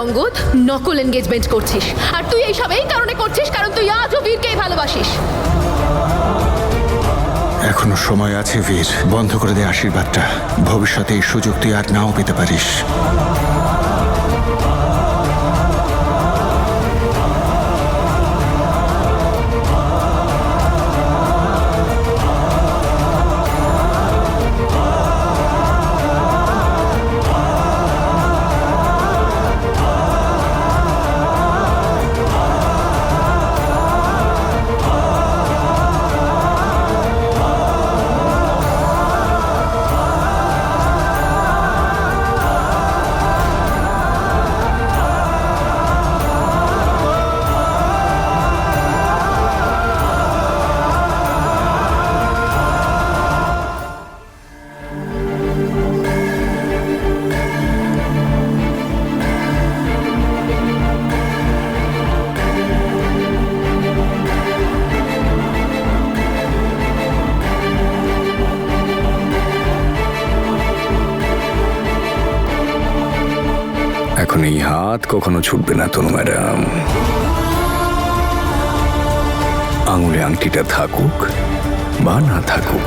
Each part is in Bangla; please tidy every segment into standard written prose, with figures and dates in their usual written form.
অঙ্গদ নকল এনগেজমেন্ট করছিস, আর তুই এইসব এই কারণে করছিস কারণ তুই আজও বীরকেই ভালোবাসিস। এখনো সময় আছে বীর, বন্ধ করে দে আশীর্বাদটা। ভবিষ্যতে এই সুযোগ তুই আর নাও পেতে পারিস। এখন এই হাত কখনো ছুটবে না তনু ম্যাডাম। আঙুলে আংটিটা থাকুক বা না থাকুক,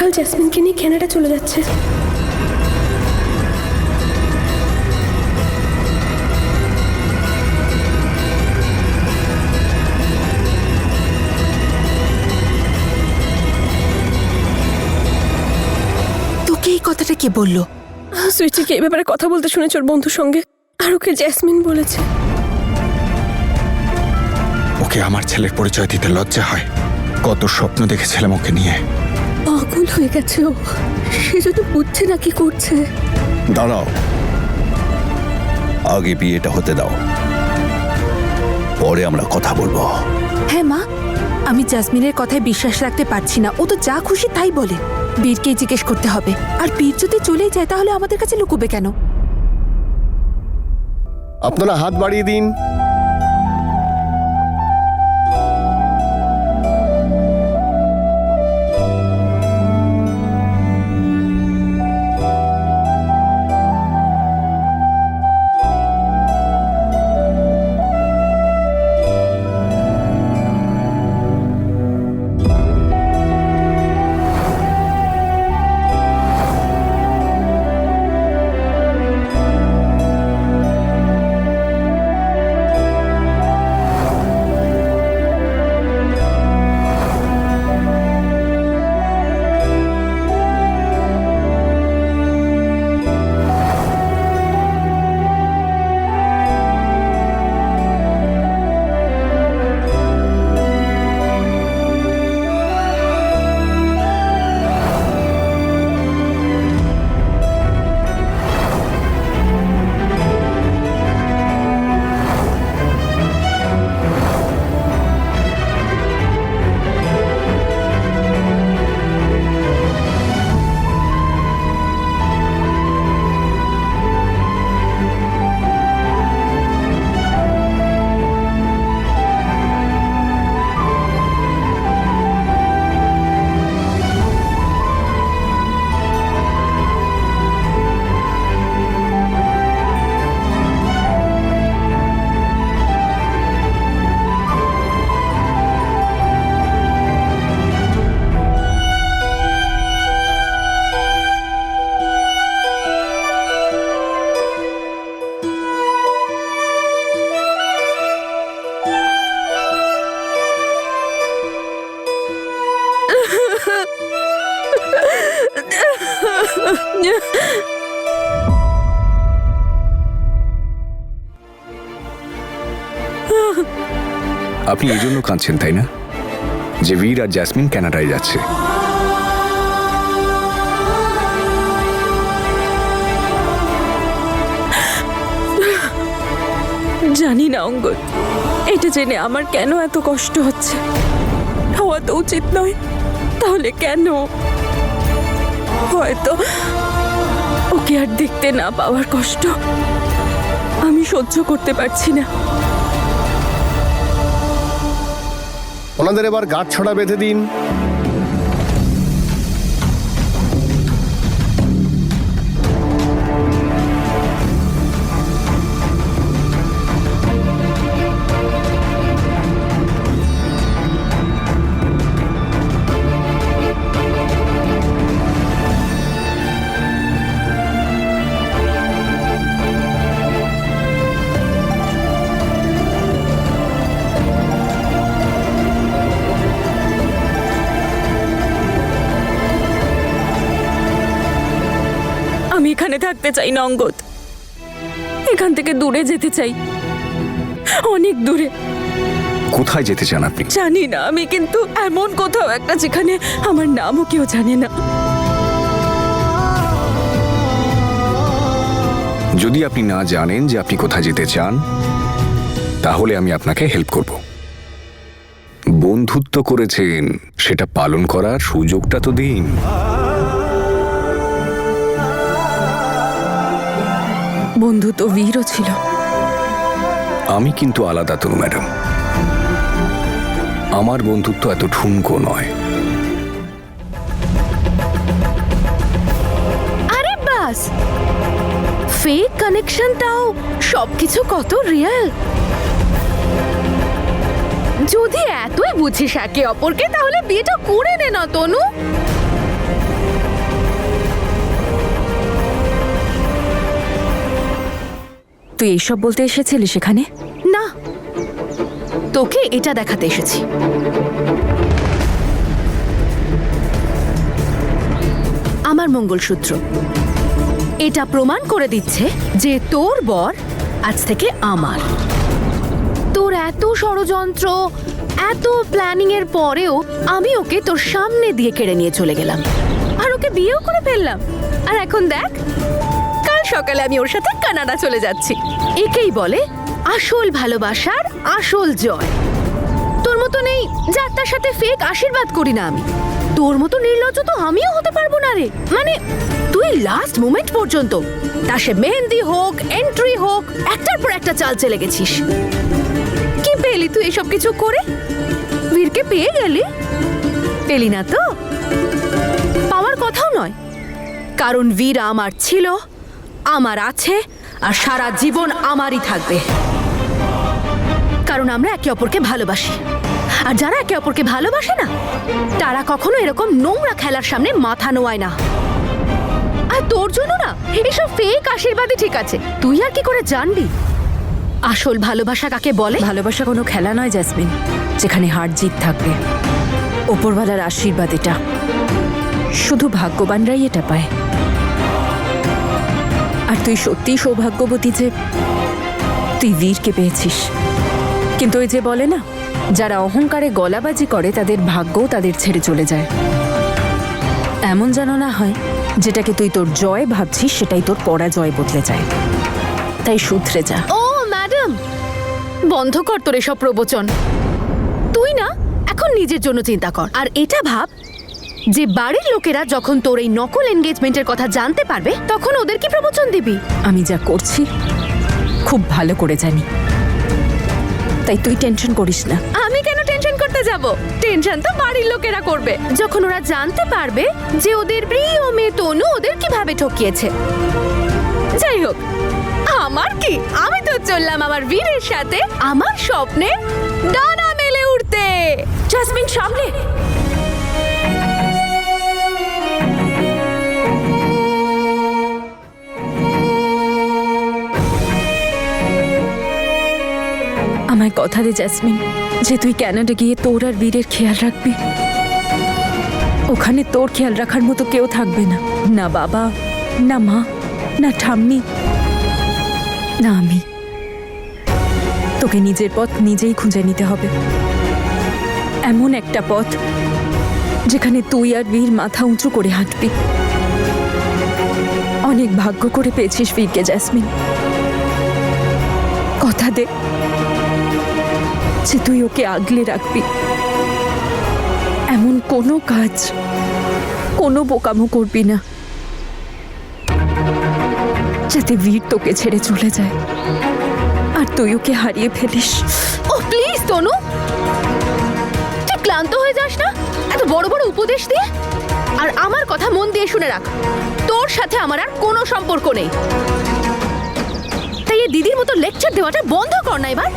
কাল জ্যাসমিনকে নিয়ে কানাডা চলে যাচ্ছে। তোকে এই কথাটা কে বললো? সুইটিকে এই ব্যাপারে কথা বলতে শুনেছ ওর বন্ধুর সঙ্গে, আর ওকে জ্যাসমিন বলেছে। ওকে আমার ছেলের পরিচয় দিতে লজ্জা হয়? কত স্বপ্ন দেখেছিলাম ওকে নিয়ে। পাগল হয়ে গেছে ও, সে যদি বুঝছে না কি করছে। দাঁড়াও, আগে বিয়েটা হতে দাও, পরে আমরা কথা বলবো। হ্যাঁ মা, আমি জাসমিনের কথায় বিশ্বাস রাখতে পারছি না। ও তো যা খুশি তাই বলে। বীরকেই জিজ্ঞেস করতে হবে। আর বীর যদি চলেই যায় তাহলে আমাদের কাছে লুকোবে কেন? আপনারা হাত বাড়িয়ে দিন। আপনি এই জন্য কাঁদছেন তাই না, যে বীর আর জ্যাসমিন কানাডায় যাচ্ছে? জানি না অঙ্গদ, এটা জেনে আমার কেন এত কষ্ট হচ্ছে। হওয়া তো উচিত নয়, তাহলে কেন? হয়তো ওকে আর দেখতে না পাওয়ার কষ্ট আমি সহ্য করতে পারছি না। ওনাদের এবার গাঁট ছড়া বেঁধে দিন। আমি এখানে থাকতে চাই না অঙ্গদ, এখান থেকে দূরে যেতে চাই, অনেক দূরে। কোথায় যেতে চান আপনি? জানি না আমি, কিন্তু এমন কোথাও একটা যেখানে আমার নামও কেউ জানে না। যদি আপনি না জানেন যে আপনি কোথায় যেতে চান, তাহলে আমি আপনাকে হেল্প করব। বন্ধুত্ব করেছেন, সেটা পালন করার সুযোগটা তো দিন। বন্ধু তো বীরও ছিল। আমি কিন্তু আলাদা তনু ম্যাডাম, আমার বন্ধুত্ব এত ঠুনকো নয়। আরে বাস, ফেক কানেকশনটাও সবকিছু কত রিয়েল। যদি এতই বুঝিস একে অপরকে, তাহলে বিয়েটা করে নে না তনু। তুই এইসব বলতে এসেছিলি সেখানে? না, তোকে এটা দেখাতে এসেছি। আমার মঙ্গলসূত্র এটা প্রমাণ করে দিচ্ছে যে তোর বর আজ থেকে আমার। তোর এত ষড়যন্ত্র, এত প্ল্যানিং এর পরেও আমি ওকে তোর সামনে দিয়ে কেড়ে নিয়ে চলে গেলাম, আর ওকে বিয়েও করে ফেললাম। আর এখন দেখ, কাল সকালে আমি ওর সাথে কানাডা চলে যাচ্ছি। একেই বলে আসল ভালোবাসার আসল জয়। তোর মতো নেই যার তার সাথে ফেক আশীর্বাদ করি না আমি। তোর মতো নির্লজ্জ তো আমিও হতে পারবো না রে। মানে তুই লাস্ট মোমেন্ট পর্যন্ত, তা সে মেহেন্দি হোক, এন্ট্রি হোক, একটার পর একটা চাল চলে গেছিস। কি পেলি তুই এসব কিছু করে? বীরকে পেয়ে গেলি? পেলি না তো, পাওয়ার কথাও নয়, কারণ বীর আমার ছিল, আমার আছে, আর সারা জীবন আমারই থাকবে। কারণ আমরা একে অপরকে ভালোবাসি, আর যারা একে অপরকে ভালোবাসে না, তারা কখনো এরকম নোংরা খেলার সামনে মাথা নোয়ায় না। আর তোর জন্য না এসব ফেক আশীর্বাদই ঠিক আছে। তুই আর কি করে জানবি আসল ভালোবাসা কাকে বলে? ভালোবাসা কোনো খেলা নয় জ্যাসমিন, যেখানে হার জিত থাকবে। ওপরওয়ালার আশীর্বাদ এটা, শুধু ভাগ্যবানরাই এটা পায়। আর তুই সত্যিই সৌভাগ্যবতী যে তুই বীরকে পেয়েছিস। কিন্তু ওই যে বলে না, যারা অহংকারে গলাবাজি করে তাদের ভাগ্যও তাদের ছেড়ে চলে যায়। এমন যেন না হয় যেটাকে তুই তোর জয় ভাবছিস সেটাই তোর পরাজয় বদলে যায়। তাই শুধরে যা। ও ম্যাডাম, বন্ধ কর তোর এসব প্রবচন। তুই না এখন নিজের জন্য চিন্তা কর, আর এটা ভাব যে বাড়ির লোকেরা যখন তোর এই নকল এনগেজমেন্টের কথা জানতে পারবে, তখন ওদের কি প্রবচন দিবি? আমি যা করছি খুব ভালো করে জানি, তাই তুই টেনশন করিস না। আমি কেন টেনশন করতে যাব? টেনশন তো বাড়ির লোকেরা করবে যখন ওরা জানতে পারবে যে ওদের প্রিয় মেয়ে তনু ওদের কিভাবে ঠকিয়েছে। যাই হোক, আমার কি, আমি তো চললাম আমার বীরের সাথে আমার স্বপ্নে ডানা মেলে উঠতে। জাসমিন সামনে। আমায় কথা দে জ্যাসমিন, যে তুই কানাডা গিয়ে তোর আর বীরের খেয়াল রাখবি। ওখানে তোর খেয়াল রাখার মতো কেউ থাকবে না, না বাবা, না মা, না ঠাম্মি, না আমি। তোকে নিজের পথ নিজেই খুঁজে নিতে হবে। এমন একটা পথ যেখানে তুই আর বীর মাথা উঁচু করে হাঁটবি। অনেক ভাগ্য করে পেয়েছিস বীরকে জ্যাসমিন। কথা দে যে তুই ওকে আগলে রাখবি। এমন কোনো কাজ, কোনো বোকামো করবি না যাতে বীর তোকে ছেড়ে চলে যায় আর তুই ওকে হারিয়ে ফেলিস। ও প্লিজ তনু, তুই ক্লান্ত হয়ে যাস না এত বড় বড় উপদেশ দিয়ে? আর আমার কথা মন দিয়ে শুনে রাখ, তোর সাথে আমার আর কোনো সম্পর্ক নেই। তাই এই দিদির মতো লেকচার দেওয়াটা বন্ধ কর না এবার।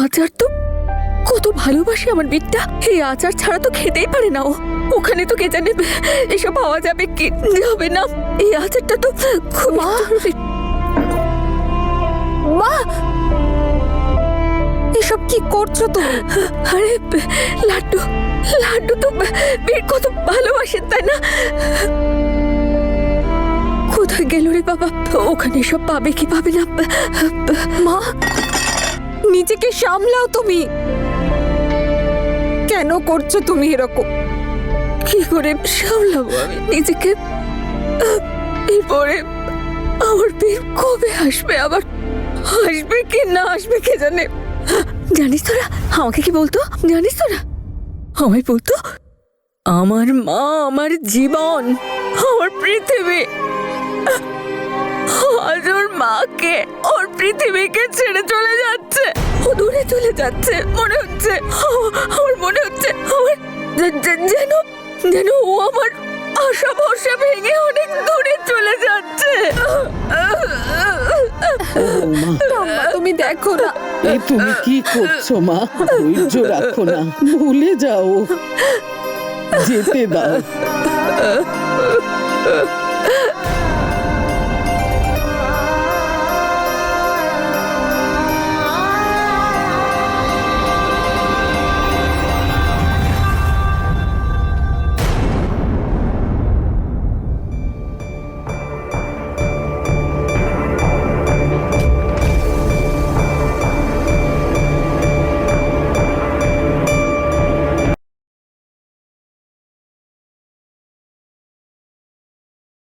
আচার তো কত ভালোবাসে আমার বিটটা, এই আচার ছাড়া তো খেতেই পারে না ও। ওখানে তো কে জানে এসব পাওয়া যাবে কি যাবে না। এই আচারটা তো খুব জরুরি। মা, এসব কি করছো তুমি? আরে লাড্ডু, লাড্ডু তো বীর কত ভালোবাসেন তাই না? কোথায় গেল রে বাবা? ওখানে সব পাবে কি পাবে না? মা, নিজেকে সামলাও তুমি। কেন করছো তুমি এরকম? কি করে সামলাবো আমি নিজেকে? এরপরে আমার বীর কবে আসবে? আবার আসবে কি না আসবে কে জানে। জানিস তোরা আমাকে কি বলতো? জানিস তোরা আমায় বলতো আমার মা আমার জীবন, আমার পৃথিবী। আজ ওর মাকে, ওর পৃথিবীকে ছেড়ে চলে যাচ্ছে, ও দূরে চলে যাচ্ছে। মনে হচ্ছে আমার মনে হচ্ছে আমার যেন যেন ও আমার আশা ভরসা ভেঙে অনেক দূরে চলে যাচ্ছে। তুমি দেখো না। এই তুমি কি করছো মা? ধৈর্য রাখো না, ভুলে যাও, যেতে দাও।